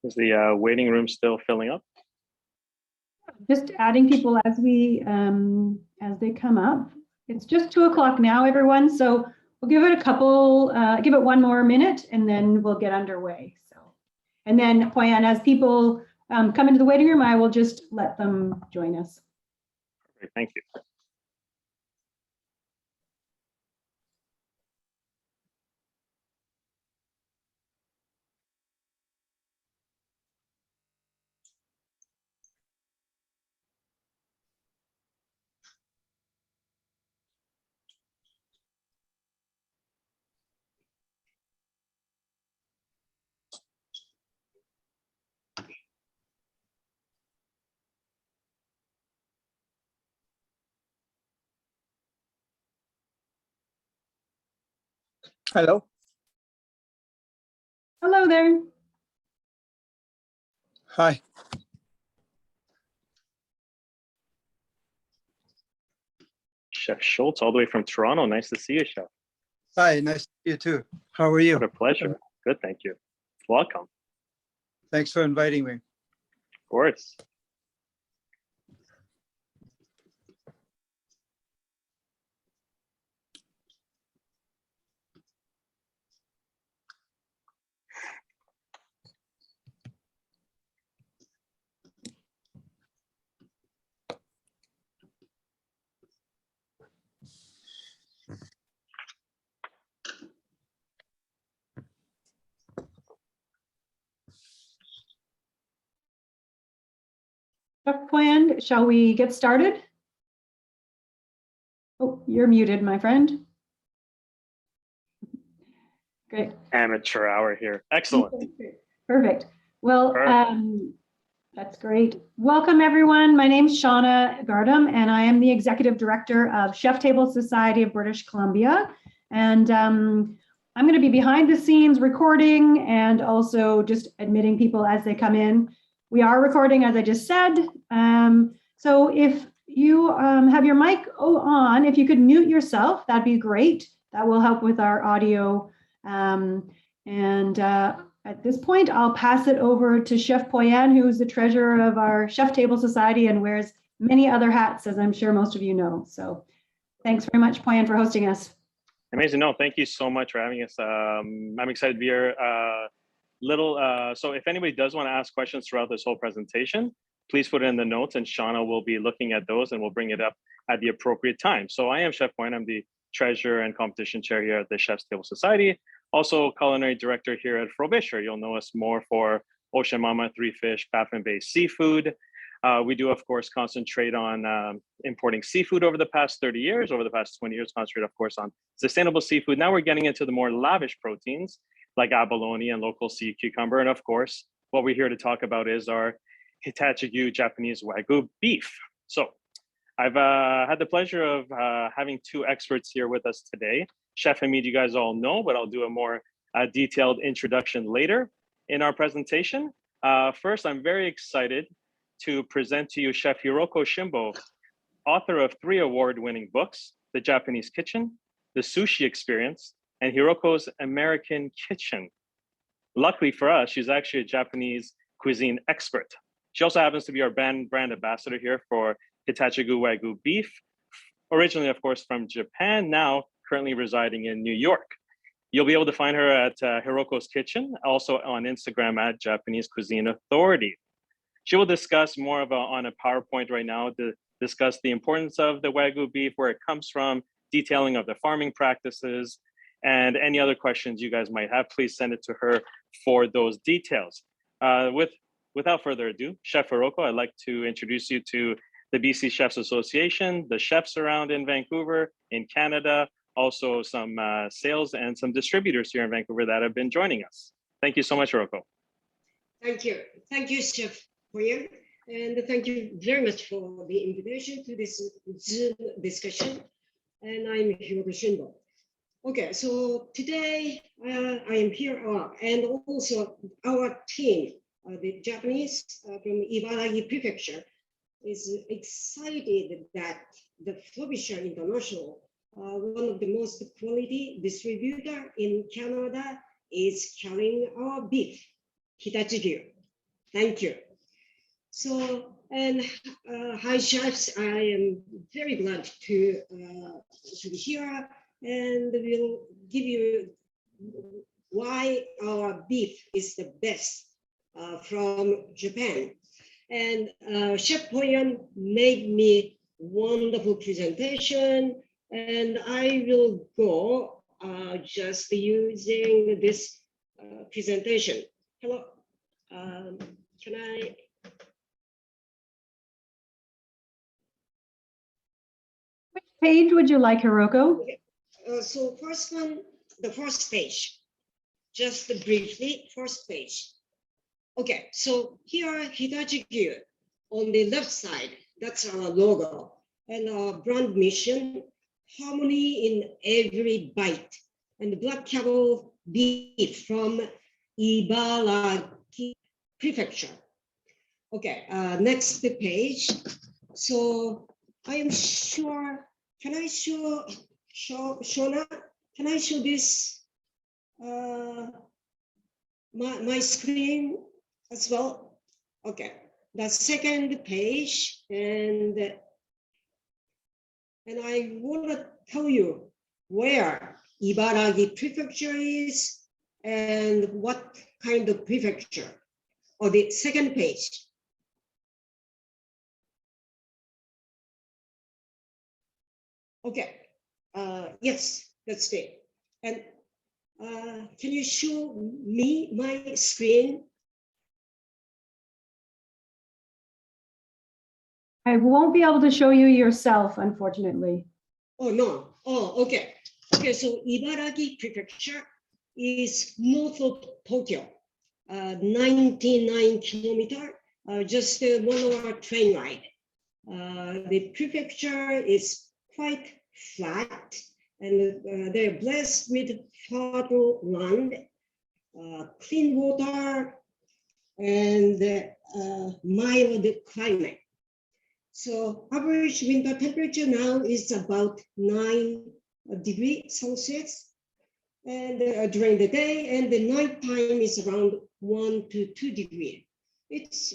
Is the waiting room still filling up? Just adding people as they come up. It's just 2 o'clock now, everyone. So we'll give it give it one more minute, and then we'll get underway. So, and then Poyan, as people come into the waiting room, I will just let them join us. Perfect, thank you. Hello. Hello there. Hi. Chef Schultz, all the way from Toronto. Nice to see you, Chef. Hi, nice to see you too. How are you? What a pleasure. Good, thank you. Welcome. Thanks for inviting me. Of course. Chef Poyan, shall we get started? Oh, you're muted, my friend. Great. Amateur hour here. Excellent. Perfect. Well, Perfect. that's great. Welcome, everyone. My name is Shauna Gardam, and I am the Executive Director of Chef Table Society of British Columbia. And I'm going to be behind the scenes recording and also just admitting people as they come in. We are recording, as I just said. So if you have your mic on, if you could mute yourself, that'd be great. That will help with our audio. At this point, I'll pass it over to Chef Poyan, who is the treasurer of our Chef Table Society and wears many other hats, as I'm sure most of you know. So thanks very much, Poyan, for hosting us. Amazing. No, thank you so much for having us. I'm excited to be here. So if anybody does want to ask questions throughout this whole presentation, please put it in the notes and Shauna will be looking at those and we'll bring it up at the appropriate time. So I am Chef Poyan. I'm the treasurer and competition chair here at the Chef's Table Society. Also culinary director here at Frobisher. You'll know us more for Ocean Mama, Three Fish, Baffin-based seafood. We do, of course, concentrate on importing seafood over the past 30 years. Over the past 20 years, concentrate, of course, on sustainable seafood. Now we're getting into the more lavish proteins like abalone and local sea cucumber. And of course, what we're here to talk about is our Hitachigyu Japanese Wagyu beef. So I've had the pleasure of having 2 experts here with us today. Chef Hamid, you guys all know, but I'll do a more detailed introduction later in our presentation. First, I'm very excited to present to you Chef Hiroko Shimbo, author of 3 award-winning books, The Japanese Kitchen, The Sushi Experience, and Hiroko's American Kitchen. Luckily for us, she's actually a Japanese cuisine expert. She also happens to be our brand ambassador here for Hitachigyu Wagyu Beef, originally, of course, from Japan, now currently residing in New York. You'll be able to find her at Hiroko's Kitchen, also on Instagram at Japanese Cuisine Authority. She will discuss more of on a PowerPoint right now to discuss the importance of the Wagyu beef, where it comes from, detailing of the farming practices, and any other questions you guys might have, please send it to her for those details. Without further ado, Chef Hiroko, I'd like to introduce you to the BC Chefs Association, the chefs around in Vancouver, in Canada, also some sales and some distributors here in Vancouver that have been joining us. Thank you so much, Hiroko. Thank you. Thank you, Chef Poyan. And thank you very much for the invitation to this Zoom discussion. And I'm Hiroko Shimbo. Okay, so today I am here, and also our team, the Japanese from Ibaraki Prefecture, is excited that the Frobisher International one of the most quality distributor in Canada is carrying our beef, Hitachigyu. Thank you. So, and hi chefs, I am very glad to be here, and we'll give you why our beef is the best from Japan. And Chef Poyan made me wonderful presentation, and I will go just using this presentation. Hello, can I? Which page would you like, Hiroko? Okay. So first one, the first page, just briefly, first page. Okay, so here Hitachigyu on the left side, that's our logo, and our brand mission, harmony in every bite, and the black cattle beef from Ibaraki Prefecture. Okay, next page. So I am sure, can I show Shona, can I show this, my screen as well? Okay, the second page, and I want to tell you where Ibaraki Prefecture is and what kind of prefecture, or the second page. Okay, yes, that's it. And can you show me my screen? I won't be able to show you yourself, unfortunately. Oh, no. Oh, okay. Okay, so Ibaraki Prefecture is north of Tokyo, 99 kilometer, just 1 hour train ride. The prefecture is quite flat, and they're blessed with fertile land, clean water, and mild climate. So average winter temperature now is about 9 degrees Celsius, and during the day, and the night time is around 1 to 2 degrees. It's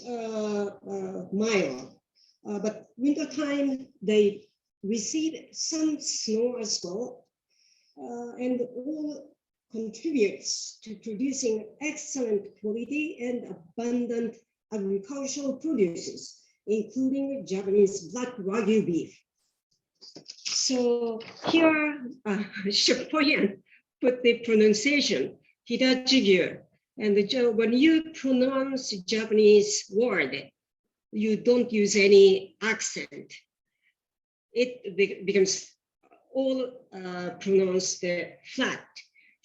mild, but winter time they receive some snow as well, and all contributes to producing excellent quality and abundant agricultural produces, including Japanese black Wagyu beef. So here, Chef Poyan put the pronunciation, Hitachigyu. And when you pronounce Japanese word, you don't use any accent. It becomes all pronounced flat,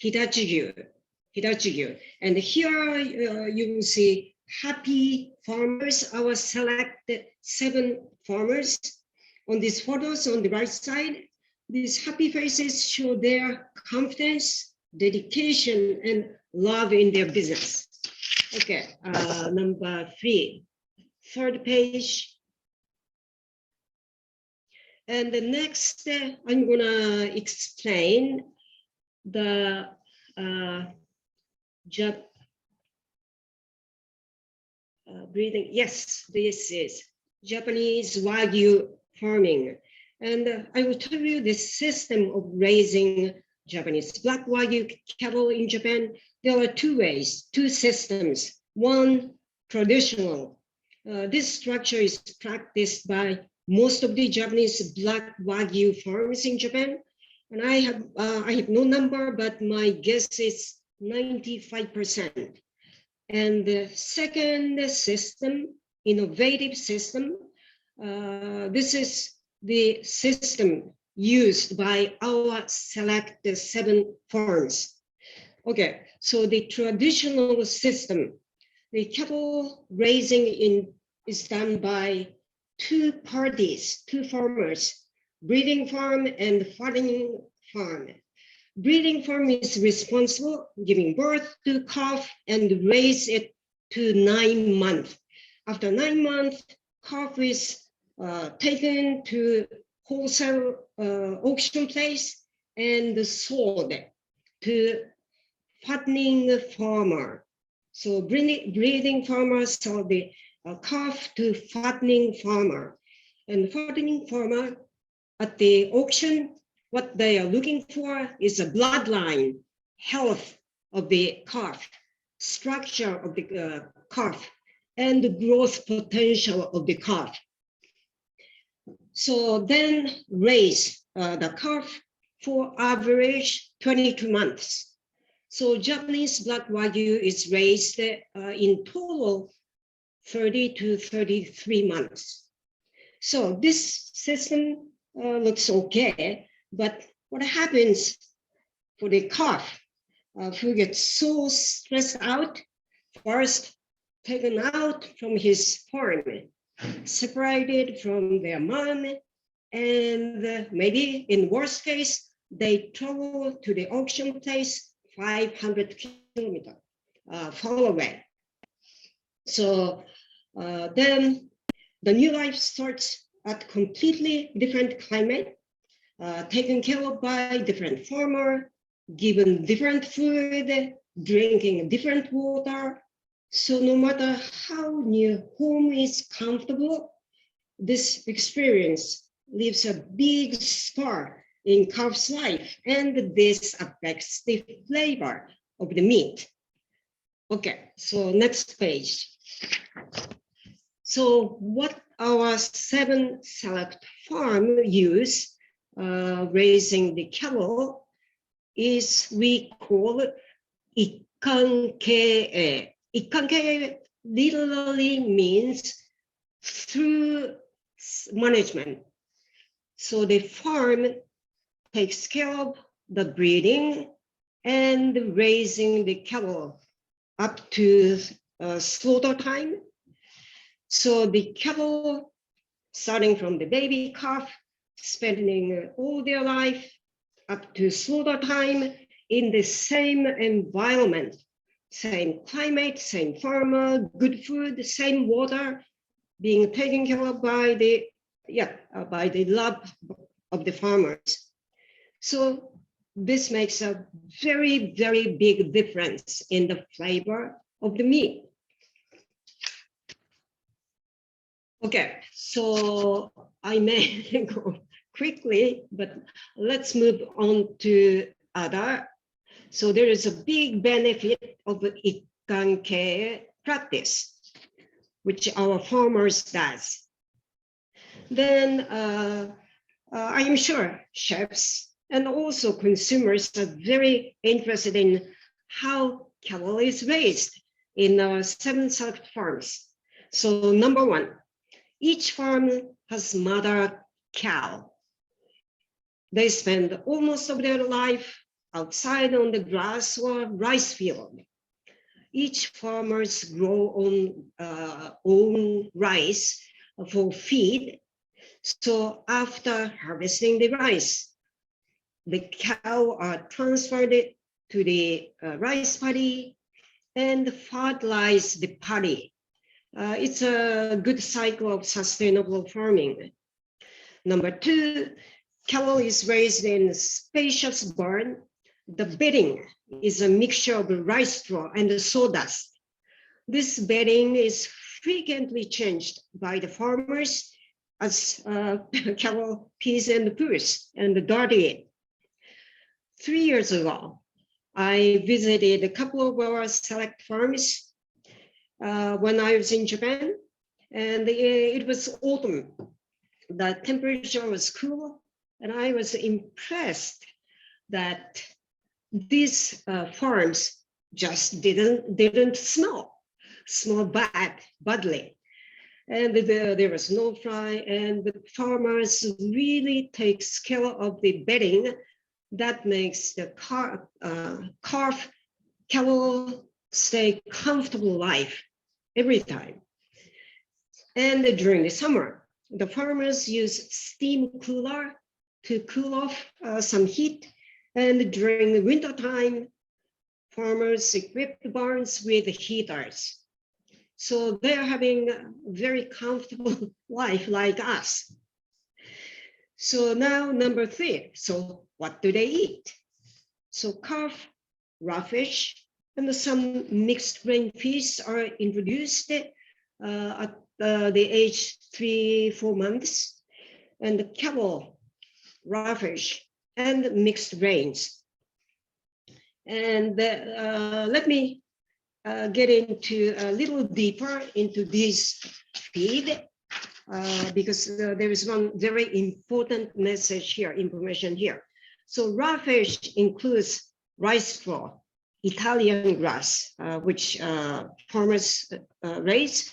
Hitachigyu, Hitachigyu. And here you will see happy farmers, our selected 7 farmers. On these photos on the right side, these happy faces show their confidence, dedication, and love in their business. Okay, number 3, third page. And the next, I'm gonna explain the breathing. Yes, this is Japanese Wagyu farming. And I will tell you the system of raising Japanese black Wagyu cattle in Japan. There are 2 ways, 2 systems. One, traditional. This structure is practiced by most of the Japanese black Wagyu farms in Japan. And I have no number, but my guess is 95%. And the second system, innovative system, this is the system used by our select 7 farms. Okay, so the traditional system, the cattle raising is done by 2 parties, 2 farmers, breeding farm and fattening farm. Breeding farm is responsible giving birth to calf and raise it to 9 months. After 9 months, calf is taken to wholesale auction place and sold to fattening farmer. So breeding farmers sell the calf to fattening farmer. And fattening farmer at the auction, what they are looking for is a bloodline, health of the calf, structure of the calf, and the growth potential of the calf. So then raise the calf for average 22 months. So Japanese Black Wagyu is raised in total 30 to 33 months. So this system looks okay, but what happens for the calf who gets so stressed out, first taken out from his farm, separated from their mom, and maybe in worst case, they travel to the auction place 500 kilometers far away. So then the new life starts at completely different climate, taken care of by different farmer, given different food, drinking different water. So no matter how new home is comfortable, this experience leaves a big scar in calf's life, and this affects the flavor of the meat. Okay, so next page. So what our 7 select farm use raising the cattle is we call it ikkankei. Ikkankei literally means through management. So the farm takes care of the breeding and raising the cattle up to slaughter time. So the cattle, starting from the baby calf, spending all their life up to slaughter time in the same environment, same climate, same farmer, good food, same water, being taken care of by the love of the farmers. So this makes a very, very big difference in the flavor of the meat. Okay, so I may go quickly, but let's move on to other. So there is a big benefit of the ikkankei practice, which our farmers does. Then I'm sure chefs and also consumers are very interested in how cattle is raised in our 7 select farms. So number 1, each farm has mother cow. They spend almost of their life outside on the grass or rice field. Each farmers grow own rice for feed. So after harvesting the rice, the cow are transferred to the rice paddy and fertilize the paddy. It's a good cycle of sustainable farming. Number 2, cattle is raised in a spacious barn. The bedding is a mixture of rice straw and sawdust. This bedding is frequently changed by the farmers as cattle pees and poos and dirty it. 3 years ago, I visited a couple of our select farms when I was in Japan, and it was autumn. The temperature was cool, and I was impressed that these farms just didn't smell badly, and there was no fly, and the farmers really takes care of the bedding that makes the calf cattle stay comfortable life every time. And during the summer, the farmers use steam cooler to cool off some heat. And during the winter time, farmers equip the barns with heaters. So they're having a very comfortable life like us. So now number 3. So what do they eat? So calf, raw fish, and some mixed grain fish are introduced at the age 3-4 months, and the cattle, raw fish, and mixed grains. And let me get into a little deeper into this feed because there is one very important message here, information here. So raw fish includes rice straw, Italian grass, which farmers raise,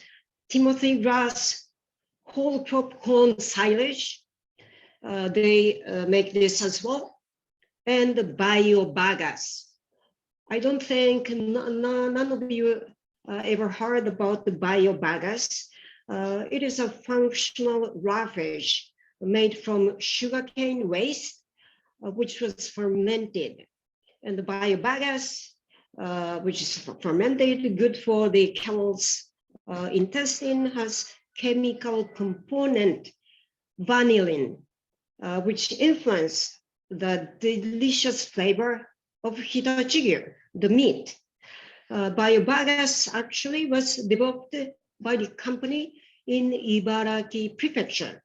Timothy grass, whole crop corn silage. They make this as well, and biobagas. I don't think none of you ever heard about the biobagas. It is a functional raw fish made from sugarcane waste, which was fermented. And the biobagas, which is fermented, good for the camel's intestine, has chemical component vanillin, which influence the delicious flavor of Hitachigyu, the meat. Biobagas actually was developed by the company in Ibaraki Prefecture.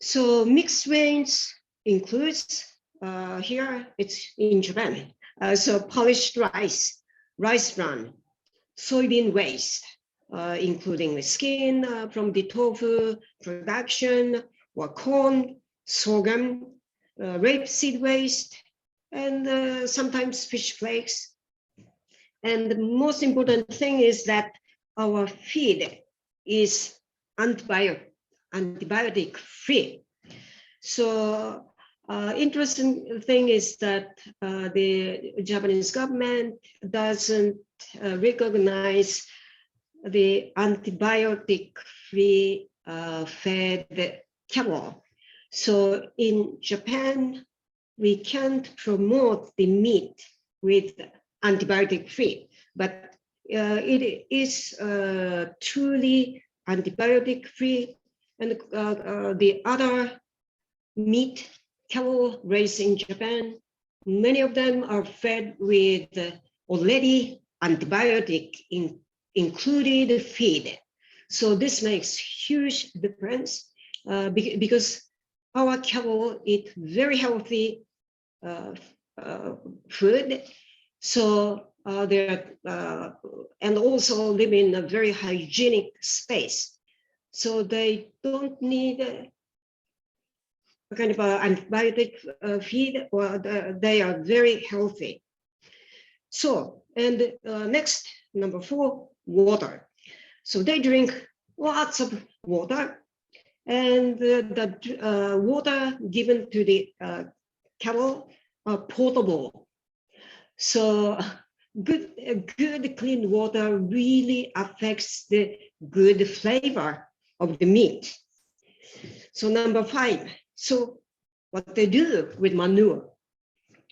So mixed grains includes, here it's in Japan, so polished rice, rice bran, soybean waste, including the skin from the tofu production, or corn, sorghum, rapeseed waste, and sometimes fish flakes. And the most important thing is that our feed is antibiotic free. So interesting thing is that the Japanese government doesn't recognize the antibiotic free fed cattle. So in Japan, we can't promote the meat with antibiotic free, but it is truly antibiotic free. And the other meat cattle raised in Japan, many of them are fed with already antibiotic included feed. So this makes huge difference because our cattle eat very healthy food. So they're and also live in a very hygienic space. So they don't need a kind of antibiotic feed, or they are very healthy. So, and next, number 4, water. So they drink lots of water, and the water given to the cattle are potable. So good clean water really affects the good flavor of the meat. So number 5, so what they do with manure.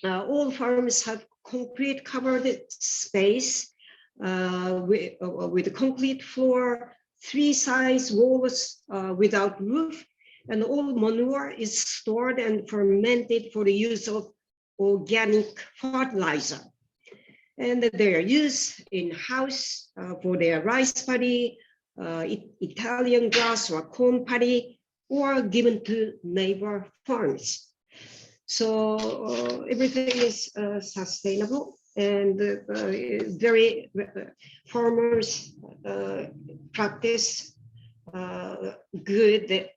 All farms have concrete covered space with concrete floor, 3 sides walls without roof, and all manure is stored and fermented for the use of organic fertilizer. And they are used in-house for their rice paddy, Italian grass or corn paddy, or given to neighbor farms. So everything is sustainable, and very farmers practice good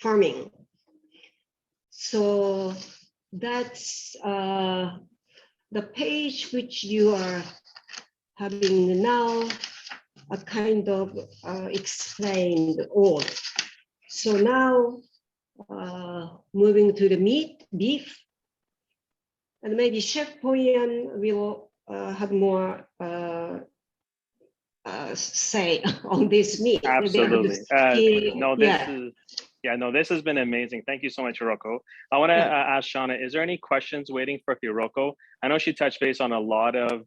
farming. So that's the page which you are having now, a kind of explained all. So now moving to the meat, beef, and maybe Chef Poyan will have more say on this meat. Absolutely. This has been amazing. Thank you so much, Hiroko. I want to ask Shauna, is there any questions waiting for Hiroko? I know she touched base on a lot of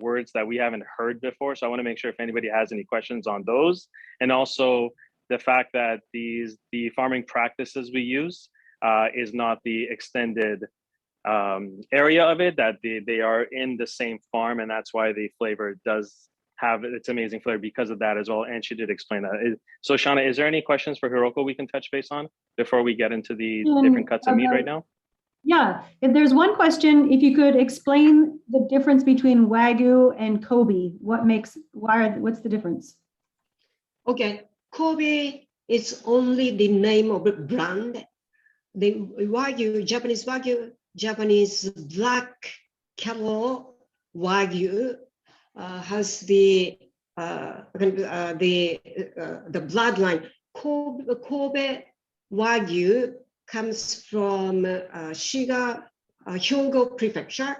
words that we haven't heard before, so I want to make sure if anybody has any questions on those. And also, the fact that the farming practices we use is not the extended area of it, that they are in the same farm, and that's why the flavor does have its amazing flavor because of that as well. And she did explain that. So Shauna, is there any questions for Hiroko we can touch base on before we get into the different cuts of meat right now? Yeah, if there's one question, if you could explain the difference between Wagyu and Kobe, what's the difference? Okay, Kobe is only the name of the brand. The Wagyu, Japanese Wagyu, Japanese black cattle Wagyu has the bloodline. Kobe Wagyu comes from Shiga, Hyogo Prefecture,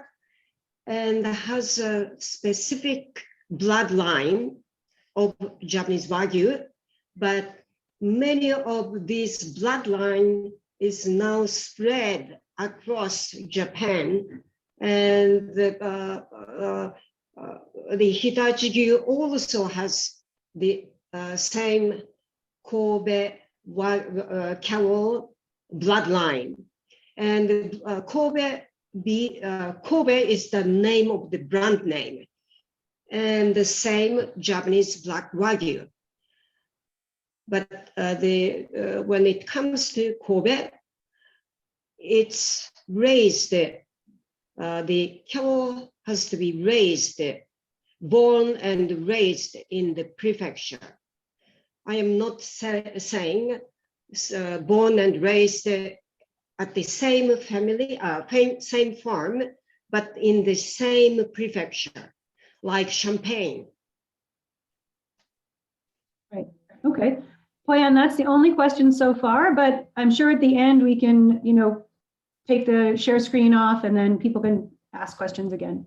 and has a specific bloodline of Japanese Wagyu, but many of these bloodline is now spread across Japan, and the Hitachigyu also has the same Kobe cattle bloodline, and Kobe is the name of the brand name, and the same Japanese black Wagyu. But when it comes to Kobe, it's raised. The cattle has to be raised, born and raised in the prefecture. I am not saying born and raised at the same family, same farm, but in the same prefecture, like Champagne. Right. Okay. Poyan, that's the only question so far, but I'm sure at the end we can, take the share screen off and then people can ask questions again.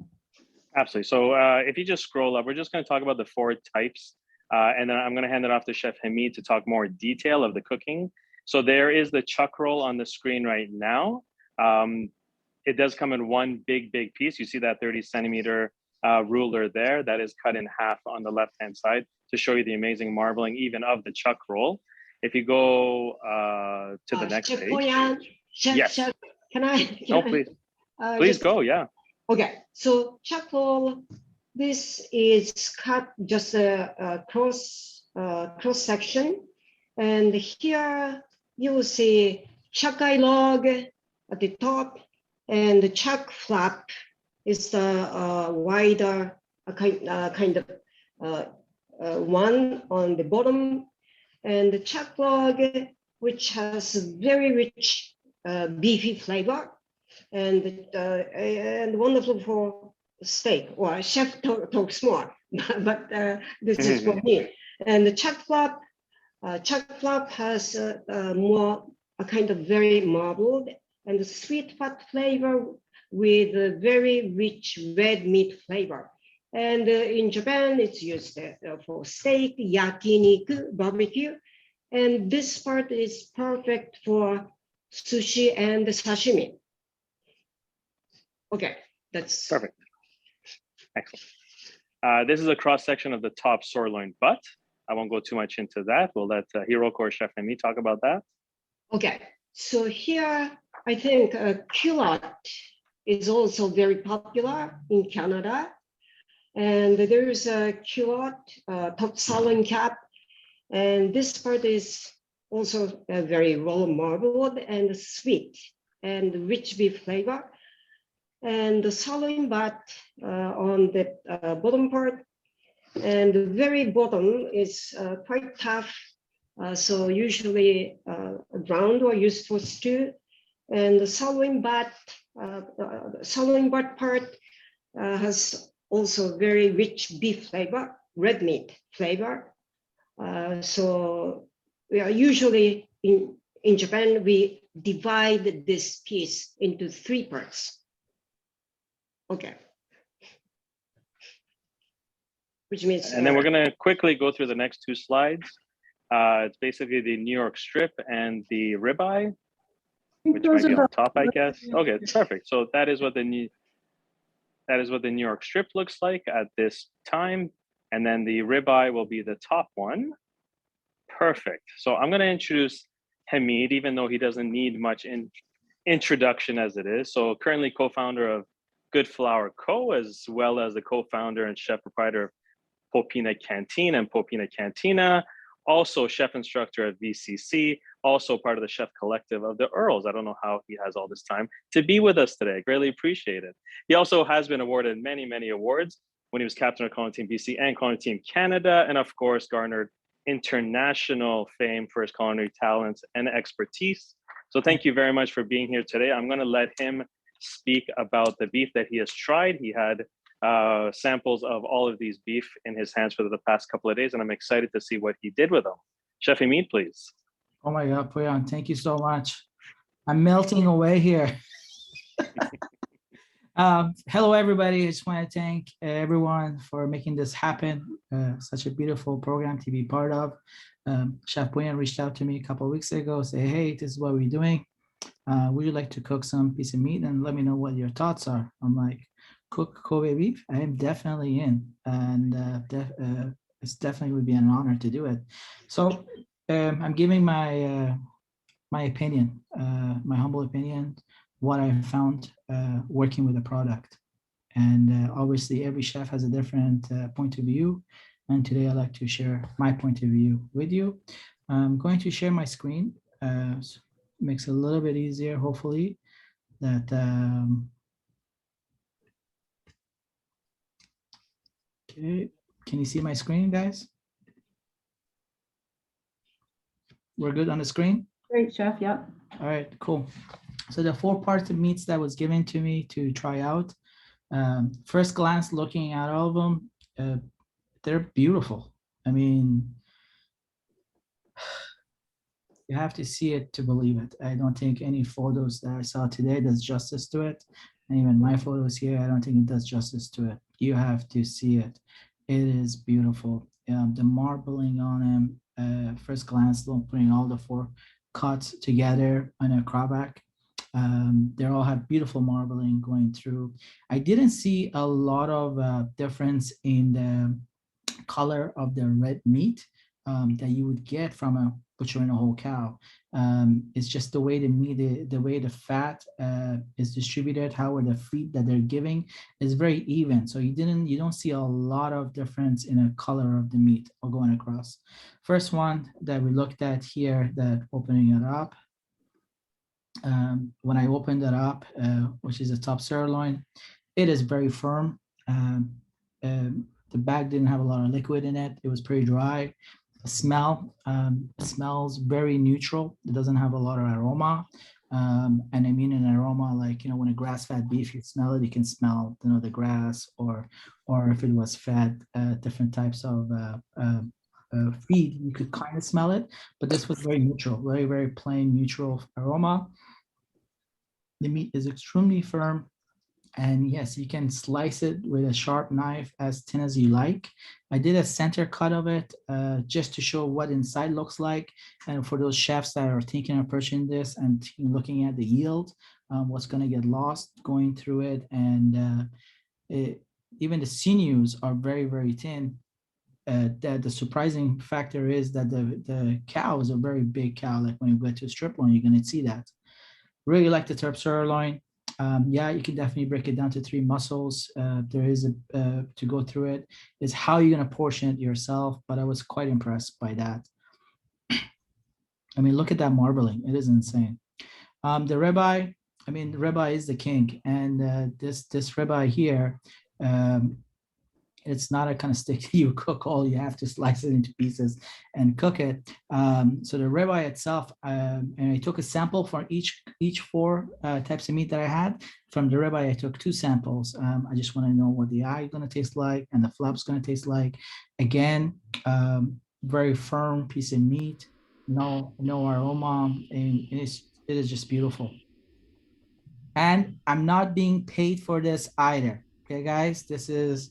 Absolutely. So if you just scroll up, we're just going to talk about the 4 types, and then I'm going to hand it off to Chef Hamid to talk more detail of the cooking. So there is the chuck roll on the screen right now. It does come in one big piece. You see that 30 centimeter ruler there that is cut in half on the left-hand side to show you the amazing marbling even of the chuck roll. If you go to the next page. Yes. Chef, can I? No, please. Please go, yeah. Okay, so chuck roll, this is cut just a cross section, and here you will see chuck-eye log at the top, and the chuck flap is the wider kind of one on the bottom, and the chuck log, which has very rich beefy flavor, and wonderful for steak. Well, chef talks more, but this is for me. And the chuck flap has more a kind of very marbled and the sweet fat flavor with a very rich red meat flavor. And in Japan, it's used for steak, yakiniku, barbecue. And this part is perfect for sushi and sashimi. Okay, that's perfect. Excellent. This is a cross section of the top sirloin butt. I won't go too much into that. We'll let Hiroko or Chef Hamid talk about that. Okay, so here I think culotte is also very popular in Canada, and there is a culotte top sirloin cap, and this part is also very well marbled and sweet and rich beef flavor. And the sirloin butt on the bottom part, and the very bottom is quite tough. So usually ground or used for stew. And the sirloin butt part has also very rich beef flavor, red meat flavor. So we are usually in Japan, we divide this piece into 3 parts. Okay. Which means. And then we're going to quickly go through the next 2 slides. It's basically the New York strip and the ribeye, which might be on top, I guess. Okay, perfect. So that is what the New York strip looks like at this time, and then the ribeye will be the top one. Perfect. So I'm going to introduce Hamid, even though he doesn't need much introduction as it is. So currently co-founder of Good Flour Co., as well as the co-founder and chef proprietor of Popina Canteen and Popina Cantina, also chef instructor at VCC, also part of the chef collective of the Earls. I don't know how he has all this time to be with us today. Greatly appreciate it. He also has been awarded many, many awards when he was captain of Culinary Team BC and Culinary Team Canada, and of course garnered international fame for his culinary talents and expertise. So thank you very much for being here today. I'm going to let him speak about the beef that he has tried. He had samples of all of these beef in his hands for the past couple of days, and I'm excited to see what he did with them. Chef Hamid, please. Oh my God, Poyan, thank you so much. I'm melting away here. Hello, everybody. I just want to thank everyone for making this happen. Such a beautiful program to be part of. Chef Poyan reached out to me a couple of weeks ago, say, hey, this is what we're doing. Would you like to cook some piece of meat and let me know what your thoughts are? I'm like, cook Kobe beef? I am definitely in, and it's definitely would be an honor to do it. So I'm giving my my opinion, my humble opinion, what I found working with the product. And obviously every chef has a different point of view. And today I'd like to share my point of view with you. I'm going to share my screen. Makes it a little bit easier, hopefully, that okay. Can you see my screen, guys? We're good on the screen? Great, Chef. Yep. All right, cool. So the 4 parts of meats that was given to me to try out, first glance looking at all of them, they're beautiful. I mean, you have to see it to believe it. I don't think any photos that I saw today does justice to it. And even my photos here, I don't think it does justice to it. You have to see it. It is beautiful. The marbling on them, first glance, putting all the 4 cuts together on a crowback. They all have beautiful marbling going through. I didn't see a lot of difference in the color of the red meat that you would get from a butchering a whole cow. It's just the way the meat, the way the fat is distributed, how the feed that they're giving is very even. So you don't see a lot of difference in a color of the meat or going across. First one that we looked at here, that opening it up. When I opened it up, which is a top sirloin, it is very firm. The bag didn't have a lot of liquid in it. It was pretty dry. The smell, it smells very neutral. It doesn't have a lot of aroma. And I mean an aroma like, when a grass-fed beef, you smell it, you can smell, the grass, or if it was fed different types of feed, you could kind of smell it, but this was very neutral, very, very plain, neutral aroma. The meat is extremely firm. And yes, you can slice it with a sharp knife as thin as you like. I did a center cut of it just to show what inside looks like. And for those chefs that are thinking of purchasing this and looking at the yield, what's going to get lost going through it. And even the sinews are very, very thin. That the surprising factor is that the cow is a very big cow. Like when you go to a strip loin, you're going to see that. Really like the top sirloin. Yeah, you can definitely break it down to 3 muscles. There is to go through it. Is how you're going to portion it yourself, but I was quite impressed by that. I mean, look at that marbling. It is insane. The ribeye, I mean, the ribeye is the king. And this ribeye here, it's not a kind of steak that you cook all. You have to slice it into pieces and cook it. So the ribeye itself, and I took a sample for each 4 types of meat that I had. From the ribeye, I took 2 samples. I just want to know what the eye is going to taste like and the flap's going to taste like. Again, very firm piece of meat, no aroma, and it is just beautiful. And I'm not being paid for this either. Okay, guys, this is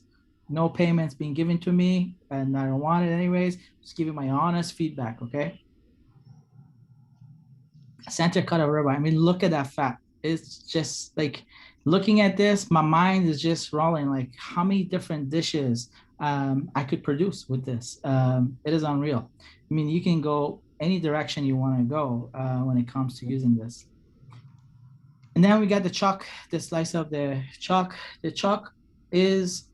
no payments being given to me, and I don't want it anyways. Just giving my honest feedback, okay? Center cut of ribeye. I mean, look at that fat. It's just like looking at this, my mind is just rolling. Like, how many different dishes I could produce with this. It is unreal. I mean, you can go any direction you want to go when it comes to using this. And then we got the chuck, the slice of the chuck. The chuck is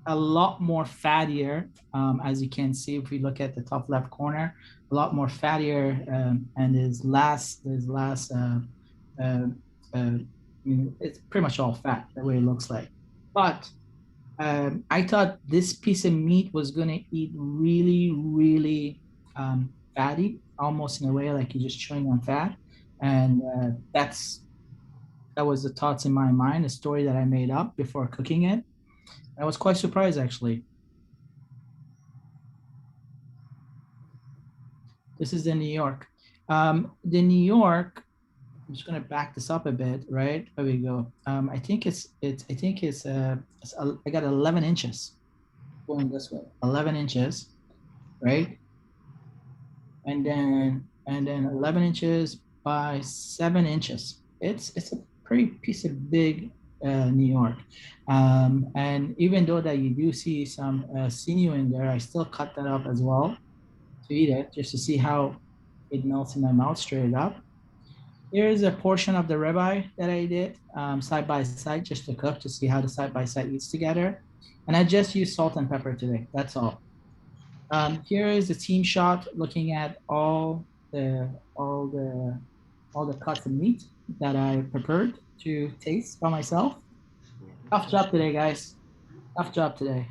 a lot more fattier, as you can see if we look at the top left corner, a lot more fattier, and it's pretty much all fat the way it looks like. But I thought this piece of meat was gonna eat really, really fatty, almost in a way like you're just chewing on fat, and that was the thoughts in my mind, a story that I made up before cooking it. I was quite surprised, actually. This is the New York. The New York, I'm just gonna back this up a bit, right? There we go. I think I got 11 inches going this way, 11 inches, right? And then 11 inches by 7 inches. It's a pretty piece of big New York. And even though that you do see some sinew in there, I still cut that up as well to eat it, just to see how it melts in my mouth straight up. Here's a portion of the ribeye that I did side by side, just to cook, to see how the side by side eats together. And I just used salt and pepper today, that's all. Here is the team shot looking at all the cuts of meat that I prepared to taste by myself. Tough job today, guys. Tough job today.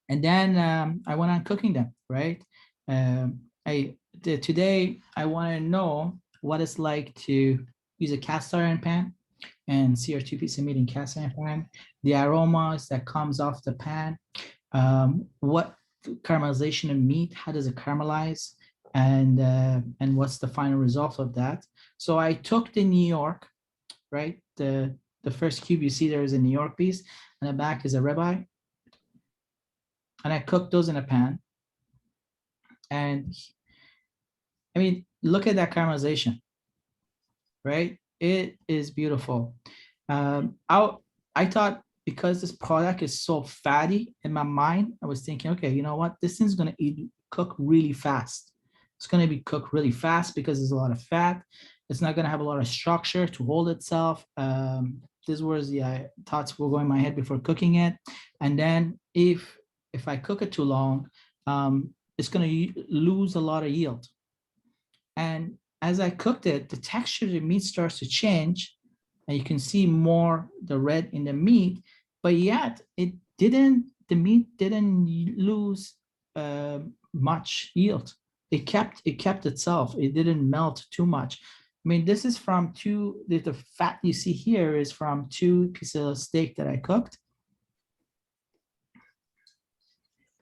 And then I went on cooking them, right? Today I want to know what it's like to use a cast iron pan and sear 2 pieces of meat in cast iron pan, the aromas that comes off the pan, what caramelization of meat, how does it caramelize, and what's the final result of that. So I took the New York, right? The first cube you see there is a New York piece, and the back is a ribeye. And I cooked those in a pan. And I mean, look at that caramelization, right? It is beautiful. I thought, because this product is so fatty, in my mind, I was thinking, okay, you know what? This thing's gonna cook really fast. It's gonna be cooked really fast because there's a lot of fat. It's not gonna have a lot of structure to hold itself. This was the thoughts were going in my head before cooking it. And then if I cook it too long, it's gonna lose a lot of yield. And as I cooked it, the texture of the meat starts to change, and you can see more the red in the meat, but yet the meat didn't lose much yield. It kept itself. It didn't melt too much. I mean, this is from the fat you see here is from 2 pieces of steak that I cooked.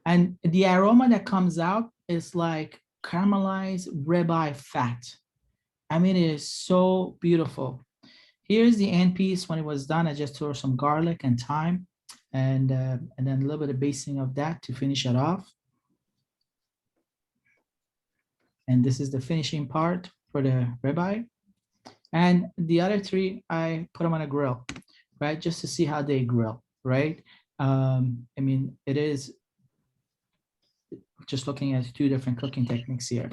And the aroma that comes out is like caramelized ribeye fat. I mean, it is so beautiful. Here's the end piece. When it was done, I just threw some garlic and thyme, and then a little bit of basting of that to finish it off. And this is the finishing part for the ribeye. And the other 3, I put them on a grill, right? Just to see how they grill, right? I mean, it is just looking at 2 different cooking techniques here.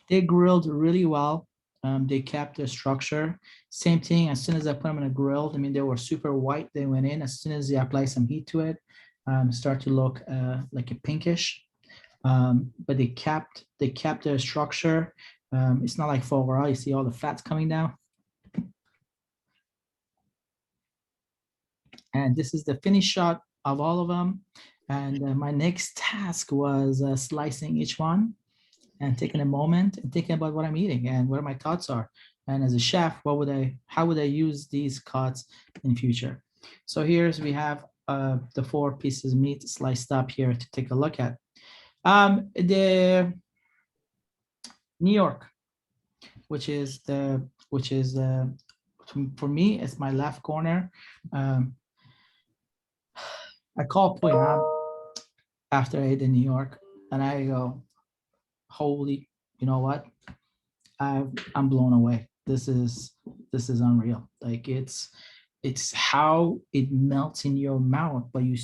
They grilled really well. They kept their structure. Same thing, as soon as I put them in a grill, I mean, they were super white. They went in. As soon as you apply some heat to it, start to look like a pinkish. But they kept their structure. It's not like foie gras. You see all the fats coming down. And this is the finish shot of all of them. And my next task was slicing each one and taking a moment and thinking about what I'm eating and what my thoughts are. And as a chef, how would I use these cuts in future? So we have the 4 pieces of meat sliced up here to take a look at. The New York, which is for me, it's my left corner. I call Puyam after I ate in New York, and I go, holy, you know what? I'm blown away. This is unreal. Like, it's it's how it melts in your mouth, but you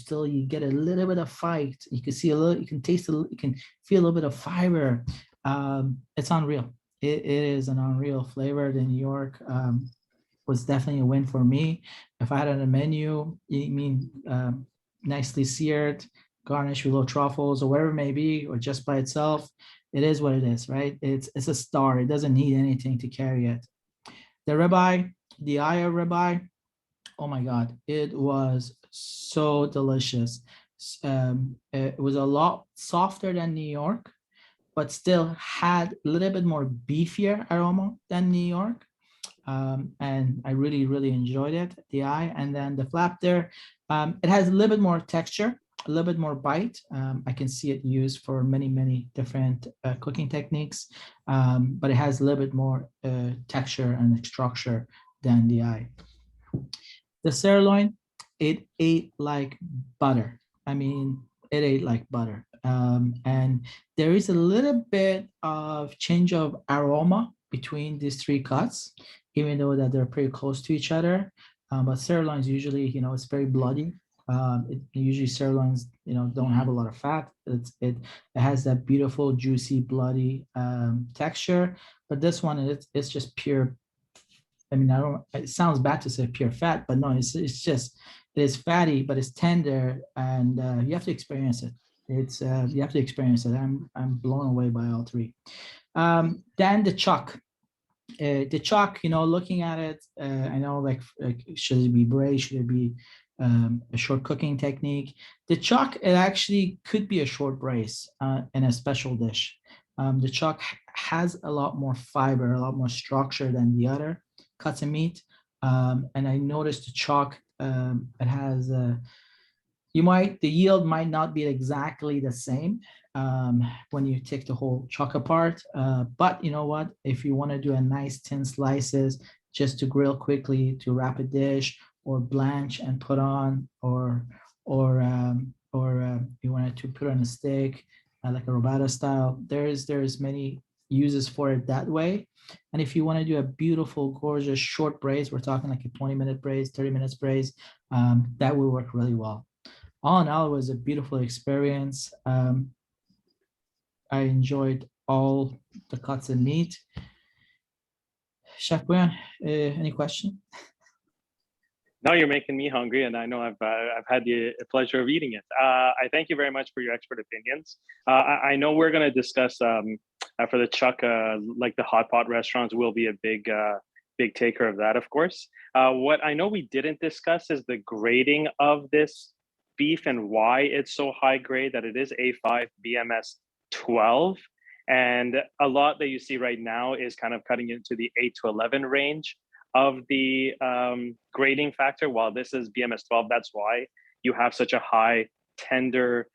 get a little bit of fight. You can see a little, you can taste a little, you can feel a little bit of fiber. It's unreal. It is an unreal flavor. The New York was definitely a win for me. If I had on a menu, nicely seared, garnished with little truffles or whatever it may be, or just by itself, it is what it is, right? It's a star. It doesn't need anything to carry it. The ribeye, the Aya ribeye, oh my God, it was so delicious. It was a lot softer than New York, but still had a little bit more beefier aroma than New York. And I really, really enjoyed it, the eye. And then the flap there, it has a little bit more texture, a little bit more bite. I can see it used for many, many different cooking techniques, but it has a little bit more texture and structure than the eye. The sirloin, it ate like butter. I mean, it ate like butter. And there is a little bit of change of aroma between these three cuts, even though that they're pretty close to each other. But sirloins usually, it's very bloody. Usually sirloins, don't have a lot of fat. It has that beautiful, juicy, bloody texture. But this one, it's just pure. I mean, it sounds bad to say pure fat, but no, it's just, it is fatty, but it's tender, and you have to experience it. You have to experience it. I'm blown away by all three. Then the chuck. The chuck, looking at it, I know like should it be braised? Should it be a short cooking technique? The chuck, it actually could be a short braise in a special dish. The chuck has a lot more fiber, a lot more structure than the other cuts of meat. And I noticed the chuck, it has the yield might not be exactly the same when you take the whole chuck apart. But you know what? If you want to do a nice thin slices just to grill quickly to wrap a dish or blanch and put on, or you wanted to put on a steak like a robata style, there's many uses for it that way. And if you want to do a beautiful, gorgeous short braise, we're talking like a 20-minute braise, 30 minutes braise, that will work really well. All in all, it was a beautiful experience. I enjoyed all the cuts of meat. Chef Boyan, any question? No, you're making me hungry, and I know I've had the pleasure of eating it. I thank you very much for your expert opinions. I know we're going to discuss for the chuck, like the hot pot restaurants will be a big taker of that, of course. What I know we didn't discuss is the grading of this beef and why it's so high grade, that it is A5 BMS 12. And a lot that you see right now is kind of cutting into the 8 to 11 range of the grading factor, while this is BMS 12. That's why you have such a high, tender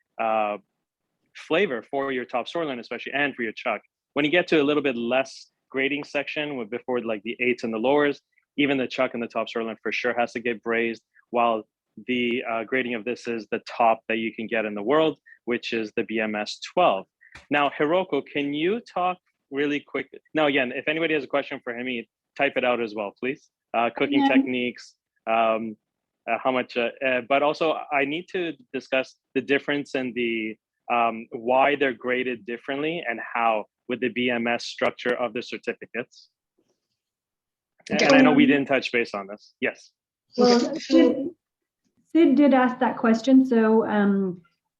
flavor for your top sirloin, especially, and for your chuck. When you get to a little bit less grading section, with before like the 8s and the lowers, even the chuck and the top sirloin for sure has to get braised, while the grading of this is the top that you can get in the world, which is the BMS 12. Now, Hiroko, can you talk really quick? Now, again, if anybody has a question for Hamid, type it out as well, please. Cooking techniques, how much, but also I need to discuss the difference in the why they're graded differently and how with the BMS structure of the certificates. And I know we didn't touch base on this. Yes. Well, Sid did ask that question. So,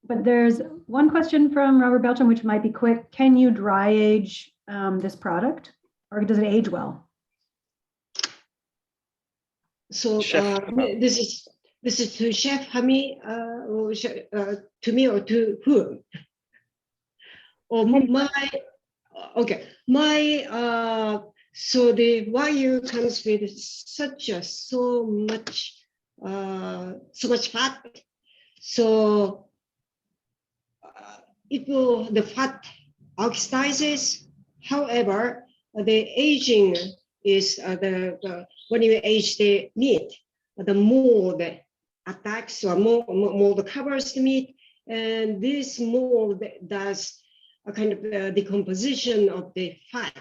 but there's one question from Robert Belton, which might be quick. Can you dry age this product, or does it age well? So this is to Chef Hamid, or to me, or to who? Or my so the Wagyu comes with so much fat, so the fat oxidizes. However, the aging is when you age the meat, the mold attacks, or mold covers the meat, and this mold does a kind of decomposition of the fat.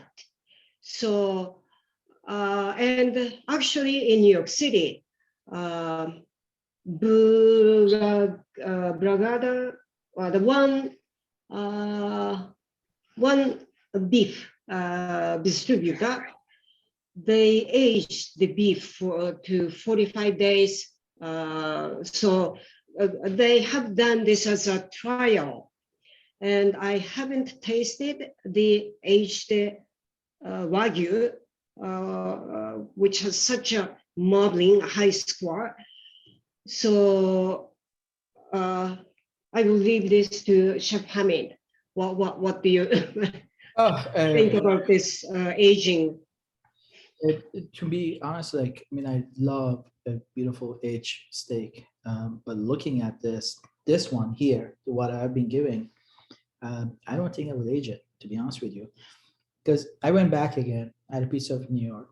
So, and actually in New York City, Bragada, the one beef distributor, they aged the beef to 45 days. So they have done this as a trial, and I haven't tasted the aged Wagyu, which has such a marbling high score. So I will leave this to Chef Hamid. What do you think about this aging? To be honest, like, I mean, I love a beautiful aged steak, but looking at this one here, what I've been giving, I don't think I would age it, to be honest with you, because I went back again. I had a piece of New York.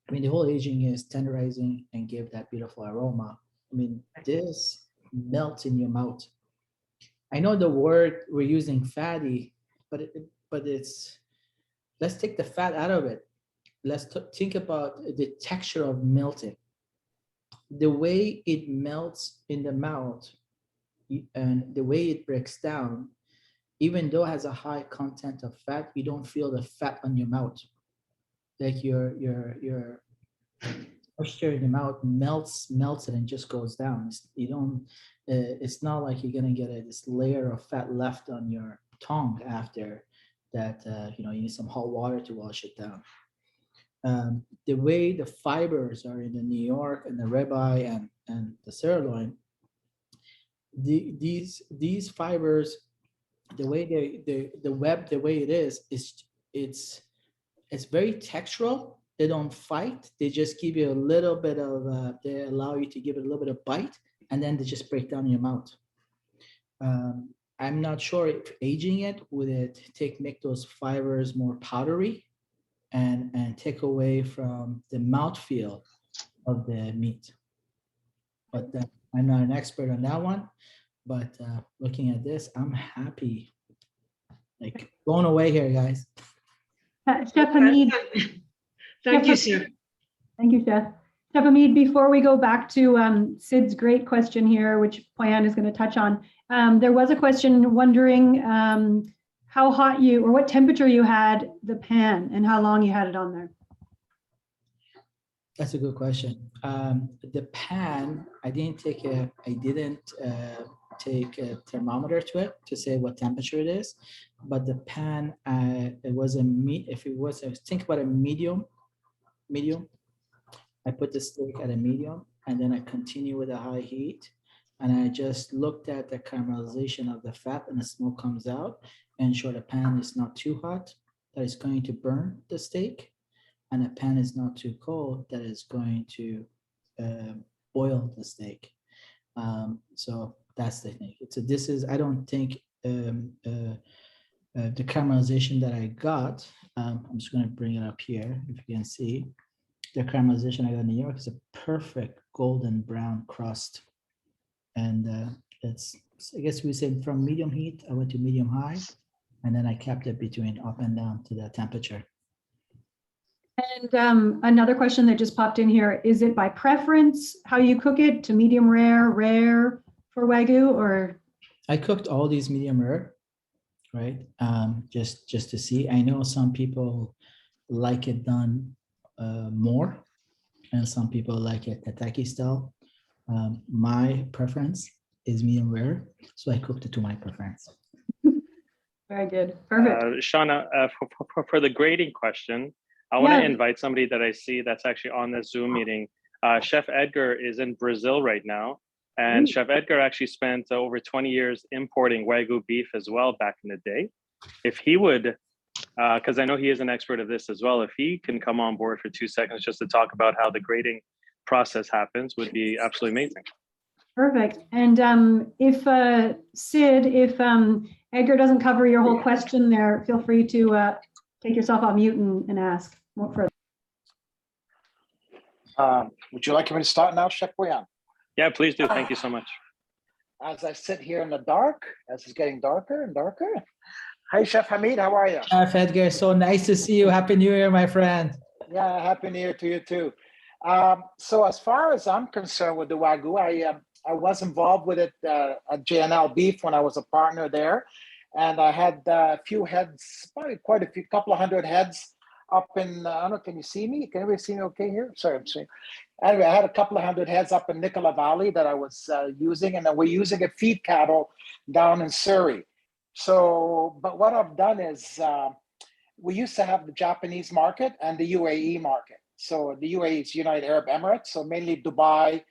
I mean, the whole aging is tenderizing and give that beautiful aroma. I mean, this melts in your mouth. I know the word we're using fatty, but it's, let's take the fat out of it. Let's think about the texture of melting. The way it melts in the mouth and the way it breaks down, even though it has a high content of fat, you don't feel the fat on your mouth. Like your moisture in your mouth melts it and just goes down. You don't. It's not like you're gonna get this layer of fat left on your tongue after that. You need some hot water to wash it down. The way the fibers are in the New York and the ribeye and the sirloin, these fibers, the way the web, the way it is it's very textural. They don't fight. They just give you a little bit of. They allow you to give it a little bit of bite, and then they just break down in your mouth. I'm not sure if aging it would make those fibers more powdery, and take away from the mouthfeel of the meat. But I'm not an expert on that one. But looking at this, I'm happy. Like, blown away here, guys. Chef Hamid. Thank you, sir. Thank you, Chef. Chef Hamid, before we go back to Sid's great question here, which Poyan is going to touch on, there was a question wondering how hot or what temperature you had the pan and how long you had it on there. That's a good question. The pan, I didn't take a thermometer to it to say what temperature it is, but the pan, it was a meat. If it was, think about a medium. I put the steak at a medium, and then I continue with a high heat, and I just looked at the caramelization of the fat, and the smoke comes out, and ensure the pan is not too hot, that is going to burn the steak, and the pan is not too cold, that is going to boil the steak. So that's the thing. I don't think the caramelization that I got, I'm just going to bring it up here, if you can see. The caramelization I got in New York is a perfect golden brown crust. And it's, I guess we said from medium heat, I went to medium high, and then I kept it between up and down to the temperature. And another question that just popped in here, is it by preference how you cook it, to medium rare for Wagyu, or? I cooked all these medium rare, right? Just to see. I know some people like it done more, and some people like it Hitachi style. My preference is medium rare, so I cooked it to my preference. Very good, perfect. Shauna, for the grading question, I want to invite somebody that I see that's actually on this Zoom meeting. Chef Edgar is in Brazil right now, and Chef Edgar actually spent over 20 years importing Wagyu beef as well back in the day. If he would, because I know he is an expert of this as well, if he can come on board for 2 seconds just to talk about how the grading process happens, would be absolutely amazing. Perfect. And if Sid, if Edgar doesn't cover your whole question there, feel free to take yourself off mute and ask more further. Would you like me to start now, Chef Poyan? Yeah, please do. Thank you so much. As I sit here in the dark, as it's getting darker and darker. Hi, Chef Hamid, how are you? Chef Edgar, so nice to see you. Happy New Year, my friend. Yeah, Happy New Year to you too. So as far as I'm concerned with the Wagyu, I was involved with it at JNL Beef when I was a partner there. And I had a few heads, probably quite a few, couple of hundred heads up in, I don't know, can you see me? Can everybody see me okay here? Sorry, I'm seeing. Anyway, I had a couple of hundred heads up in Nicola Valley that I was using, and then we're using a feed cattle down in Surrey. So, but what I've done is we used to have the Japanese market and the UAE market. So the UAE is United Arab Emirates, so mainly Dubai,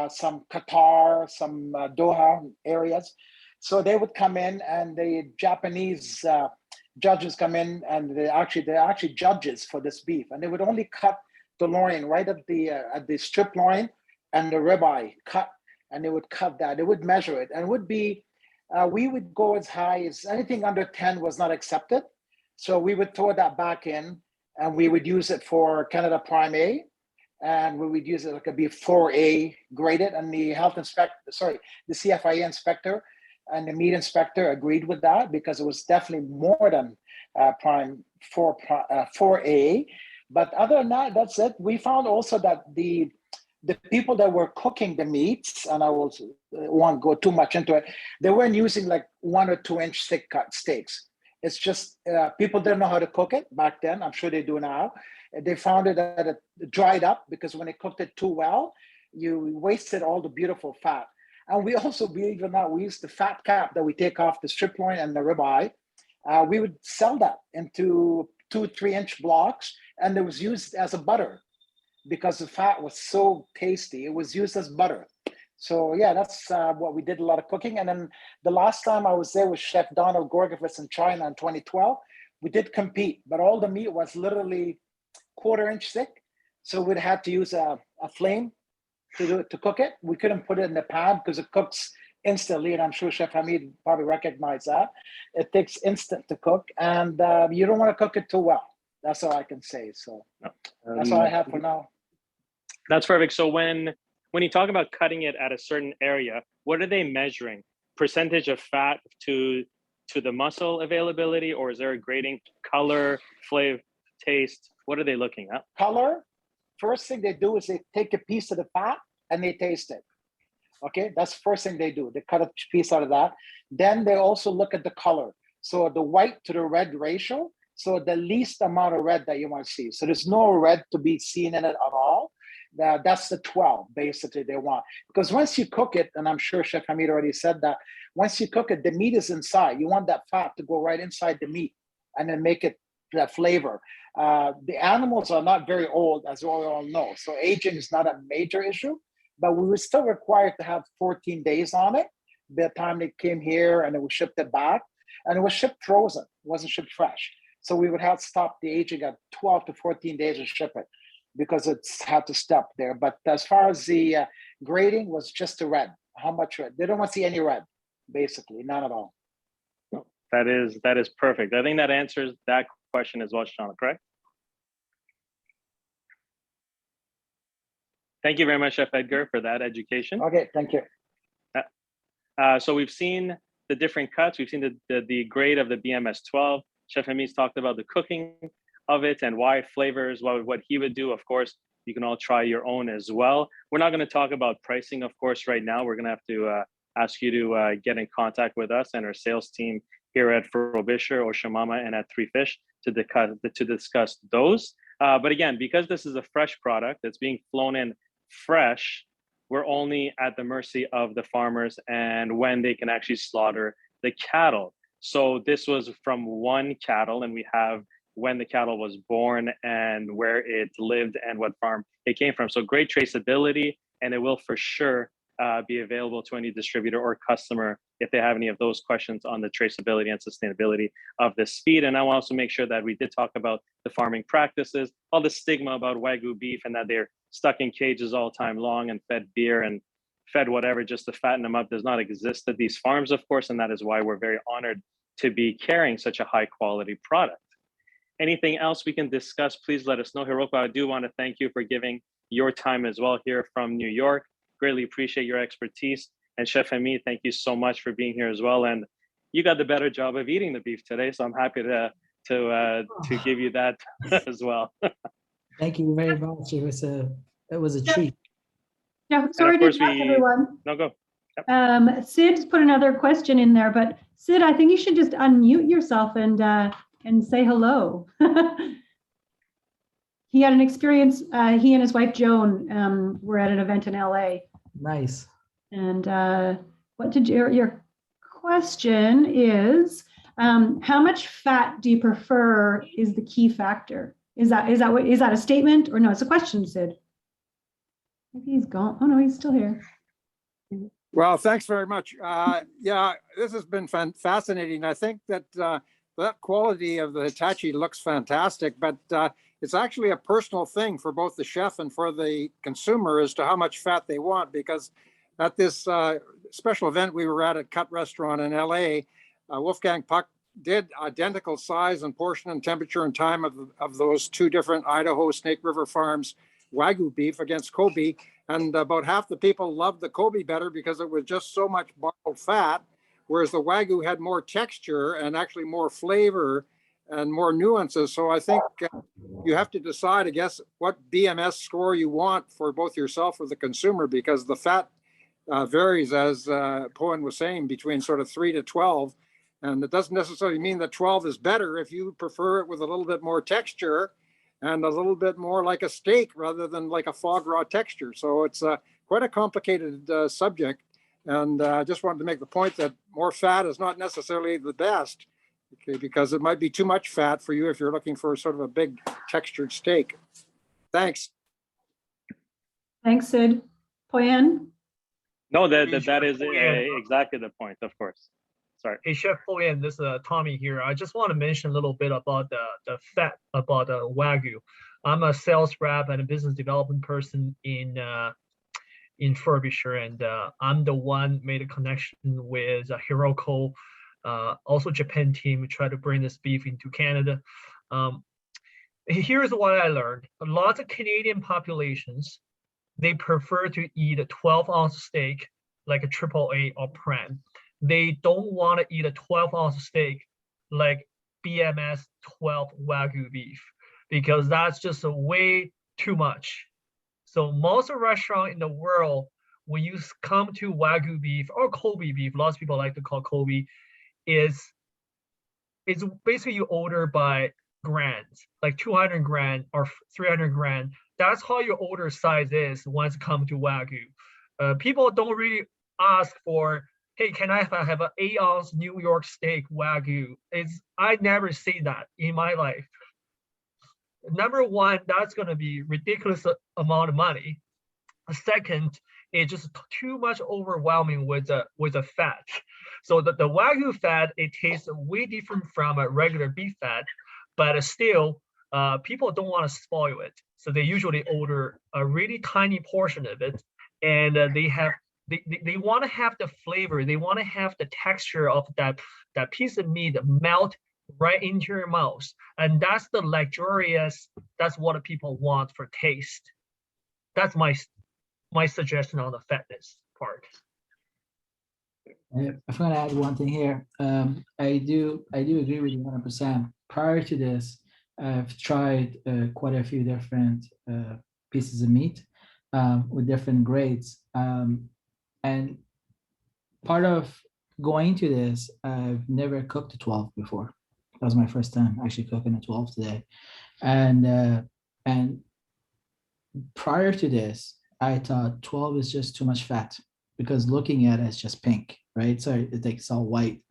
some Qatar, some Doha areas. So they would come in, and the Japanese judges come in, and they're actually judges for this beef, and they would only cut the loin right at the strip loin and the ribeye cut, and they would cut that. They would measure it, and it would be we would go as high as anything under 10 was not accepted. So we would throw that back in, and we would use it for Canada Prime A, and we would use it like a beef 4A graded, and the the CFIA inspector and the meat inspector agreed with that because it was definitely more than Prime 4A. But other than that, that's it. We found also that the people that were cooking the meats, and I won't go too much into it, they weren't using like 1 or 2 inch thick cut steaks. It's just people didn't know how to cook it back then. I'm sure they do now. They found it that it dried up because when they cooked it too well, you wasted all the beautiful fat. And we also, believe it or not, we use the fat cap that we take off the strip loin and the ribeye. We would sell that into 2-3 inch blocks, and it was used as a butter because the fat was so tasty. It was used as butter. So yeah, that's what we did, a lot of cooking. And then the last time I was there with Chef Donald Gorgovitz in China in 2012, we did compete, but all the meat was literally 1/4 inch thick. So we'd have to use a flame to cook it. We couldn't put it in the pan because it cooks instantly, and I'm sure Chef Hamid probably recognized that. It takes instant to cook, and you don't want to cook it too well. That's all I can say. So that's all I have for now. That's perfect. So when you talk about cutting it at a certain area, what are they measuring? Percentage of fat to the muscle availability, or is there a grading? Color, flavor, taste? What are they looking at? Color. First thing they do is they take a piece of the fat and they taste it. Okay, that's the first thing they do. They cut a piece out of that. Then they also look at the color. So the white to the red ratio. So the least amount of red that you want to see. So there's no red to be seen in it at all. That's the 12, basically, they want. Because once you cook it, and I'm sure Chef Hamid already said that, once you cook it, the meat is inside. You want that fat to go right inside the meat and then make it that flavor. The animals are not very old, as we all know. So aging is not a major issue, but we were still required to have 14 days on it by the time they came here, and it was shipped it back. And it was shipped frozen, it wasn't shipped fresh. So we would have to stop the aging at 12 to 14 days and ship it because it's had to stop there. But as far as the grading was just the red, how much red? They don't want to see any red, basically, none at all. That is perfect. I think that answers that question as well, Shauna, correct? Thank you very much, Chef Edgar, for that education. Okay, thank you. So we've seen the different cuts. We've seen the grade of the BMS 12. Chef Hamid's talked about the cooking of it and why flavors, what he would do. Of course, you can all try your own as well. We're not going to talk about pricing, of course, right now. We're going to have to ask you to get in contact with us and our sales team here at Frobisher or Shamama and at Three Fish to discuss those. But again, because this is a fresh product that's being flown in fresh, we're only at the mercy of the farmers and when they can actually slaughter the cattle. So this was from one cattle, and we have when the cattle was born and where it lived and what farm it came from. So great traceability, and it will for sure be available to any distributor or customer if they have any of those questions on the traceability and sustainability of this feed. And I will also make sure that we did talk about the farming practices, all the stigma about Wagyu beef and that they're stuck in cages all time long and fed beer and fed whatever just to fatten them up does not exist at these farms, of course, and that is why we're very honored to be carrying such a high quality product. Anything else we can discuss, please let us know. Hiroko, I do want to thank you for giving your time as well here from New York. Greatly appreciate your expertise. And Chef Hamid, thank you so much for being here as well. And you got the better job of eating the beef today, so I'm happy to give you that as well. Thank you very much. It It was a Yeah. treat. Yeah, sorry to course interrupt we- everyone. No, go. Sid's put another question in there, but Sid, I think you should just unmute yourself and say hello. He had an experience, he and his wife Joan were at an event in LA. Nice. And what did your question is, how much fat do you prefer is the key factor? Is that a statement or no? It's a question, Sid. Maybe he's gone. Oh no, he's still here. Well, thanks very much. Yeah, this has been fascinating. I think that that quality of the Hitachi looks fantastic, but it's actually a personal thing for both the chef and for the consumer as to how much fat they want. Because at this special event we were at Cut Restaurant in LA, Wolfgang Puck did identical size and portion and temperature and time of those two different Idaho Snake River Farms Wagyu beef against Kobe. And about half the people loved the Kobe better because it was just so much bottled fat, whereas the Wagyu had more texture and actually more flavor and more nuances. So I think you have to decide, I guess, what BMS score you want for both yourself or the consumer, because the fat varies, as Poen was saying, between sort of 3 to 12. And it doesn't necessarily mean that 12 is better if you prefer it with a little bit more texture and a little bit more like a steak rather than like a foie gras texture. So it's quite a complicated subject. And I just wanted to make the point that more fat is not necessarily the best, okay, because it might be too much fat for you if you're looking for sort of a big textured steak. Thanks. Thanks, Sid. Poyen? No, that is exactly the point, of course. Sorry. Hey, Chef Poyen, this is Tommy here. I just want to mention a little bit about the fat about Wagyu. I'm a sales rep and a business development person in Frobisher, and I'm the one made a connection with Hiroko, also Japan team, try to bring this beef into Canada. Here's what I learned. Lots of Canadian populations, they prefer to eat a 12-ounce steak like a AAA or Prem. They don't want to eat a 12-ounce steak like BMS 12 Wagyu beef, because that's just a way too much. So most restaurants in the world, when you come to Wagyu beef or Kobe beef, lots of people like to call Kobe, it's basically you order by grams, like 200 gram or 300 gram. That's how your order size is once it comes to Wagyu. People don't really ask for, hey, can I have an 8-ounce New York steak Wagyu? I never see that in my life. Number one, that's going to be ridiculous amount of money. Second, it's just too much overwhelming with the fat. So the Wagyu fat, it tastes way different from a regular beef fat, but still, people don't want to spoil it. So they usually order a really tiny portion of it, and they want to have the flavor, they want to have the texture of that piece of meat melt right into your mouth. And that's the luxurious, that's what people want for taste. That's my suggestion on the fatness part. I'm going to add one thing here. I do agree with you 100%. Prior to this, I've tried quite a few different pieces of meat with different grades. And part of going to this, I've never cooked a 12 before. That was my first time actually cooking a 12 today. And prior to this, I thought 12 is just too much fat, because looking at it, it's just pink, right? So it's all white.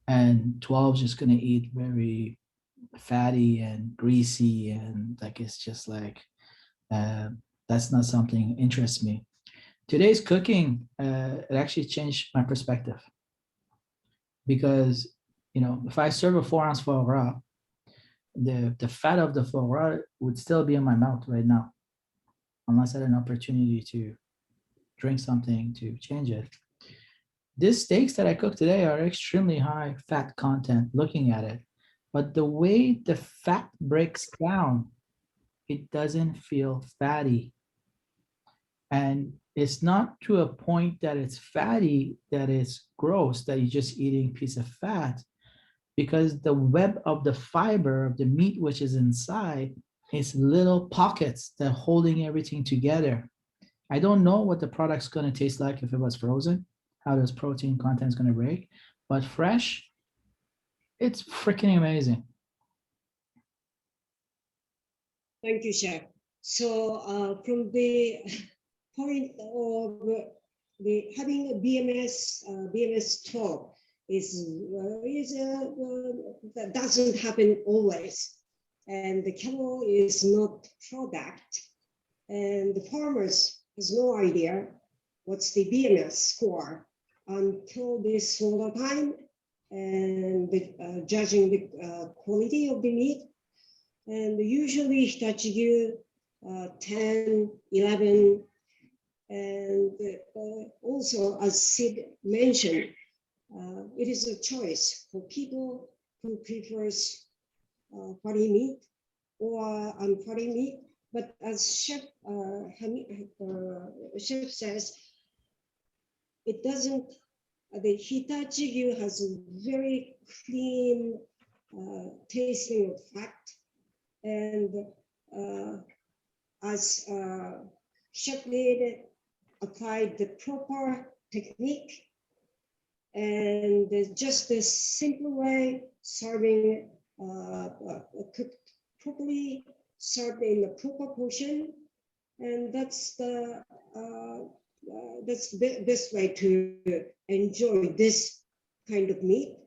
And 12 is just going to eat very fatty and greasy, and like it's just like that's not something interests me. Today's cooking, it actually changed my perspective, because if I serve a 4-ounce foie gras, the fat of the foie gras would still be in my mouth right now, unless I had an opportunity to drink something to change it. These steaks that I cook today are extremely high fat content looking at it, but the way the fat breaks down, it doesn't feel fatty. And it's not to a point that it's fatty, that it's gross, that you're just eating a piece of fat, because the web of the fiber of the meat which is inside It's little pockets that holding everything together. I don't know what the product's going to taste like if it was frozen, how this protein content is going to break, but fresh, it's freaking amazing. Thank you, Chef. So from the point of the having a BMS talk that doesn't happen always, and the cattle is not product, and the farmers has no idea what's the BMS score until this sort of time, and judging the quality of the meat. And usually Hitachigyu 10, 11, and also as Sid mentioned, it is a choice for people who prefers fatty meat or unfatty meat. But as Chef Chef says, it doesn't. The Hitachigyu has a very clean tasting of fat, and as Chef did, applied the proper technique and just the simple way serving cooked properly, served in the proper portion, and that's the best way to enjoy this kind of meat.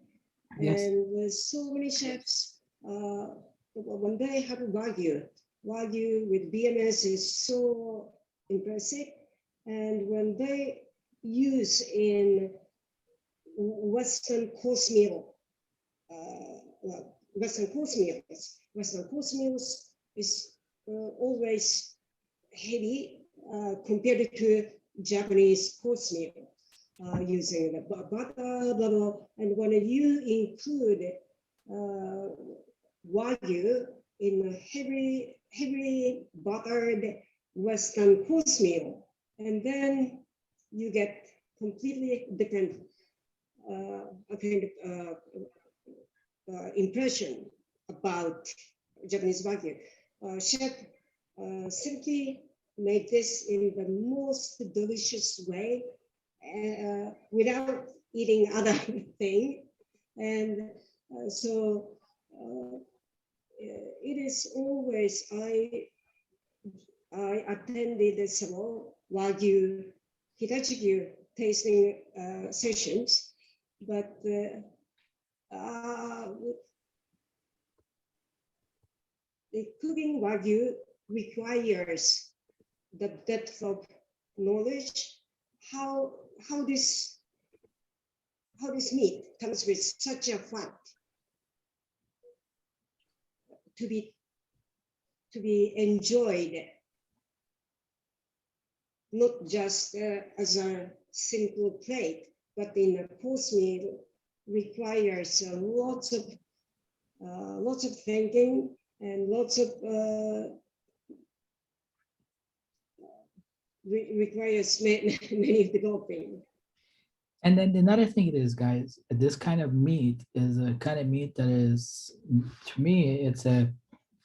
Yes. And there's so many chefs when they have Wagyu with BMS is so impressive, and when they use in Western course meals is always heavy compared to Japanese course meal, using the butter, blah, blah. And when you include Wagyu in a heavy buttered Western course meal, and then you get completely different kind of impression about Japanese Wagyu. Chef simply made this in the most delicious way without eating other thing, and so it is always I attended several Wagyu Hitachigyu tasting sessions, but the cooking Wagyu requires the depth of knowledge, how this meat comes with such a fat to be enjoyed, not just as a simple plate, but in a course meal requires lots of thinking and lots of requires many developing. And then another thing it is, guys, this kind of meat is a kind of meat that is, to me, it's a,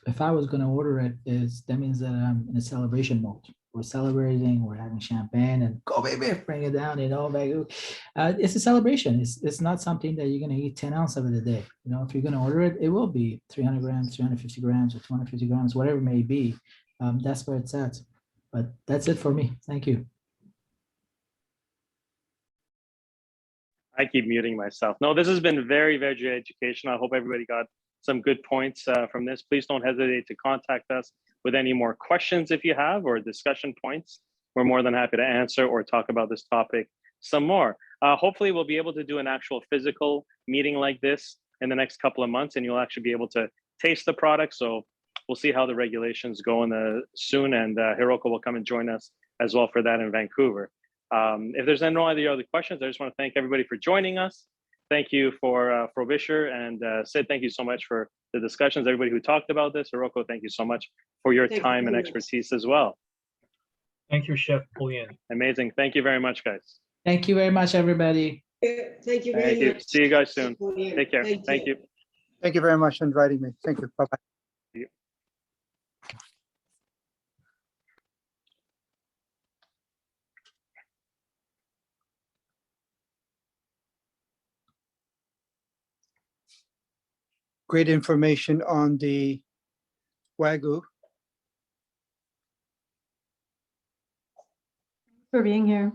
if I was going to order it, that means that I'm in a celebration mode. We're celebrating, we're having champagne, and go baby, bring it down, it's a celebration. It's not something that you're going to eat 10 ounces of it a day. If you're going to order it, it will be 300 grams, 350 grams, or 250 grams, whatever it may be. That's where it's at. But that's it for me. Thank you. I keep muting myself. No, this has been very, very educational. I hope everybody got some good points from this. Please don't hesitate to contact us with any more questions if you have, or discussion points. We're more than happy to answer or talk about this topic some more. Hopefully we'll be able to do an actual physical meeting like this in the next couple of months, and you'll actually be able to taste the product. So we'll see how the regulations go soon, and Hiroko will come and join us as well for that in Vancouver. If there's no other questions, I just want to thank everybody for joining us. Thank you for Frobisher, and Sid, thank you so much for the discussions. Everybody who talked about this, Hiroko, thank you so much for your time and expertise as well. Thank you, Chef Julian. Amazing. Thank you very much, guys. Thank you very much, everybody. Thank you very much. See you guys soon. Take care. Thank you. Thank you very much for inviting me. Thank you. Bye-bye. great information on the Wagyu. For being here.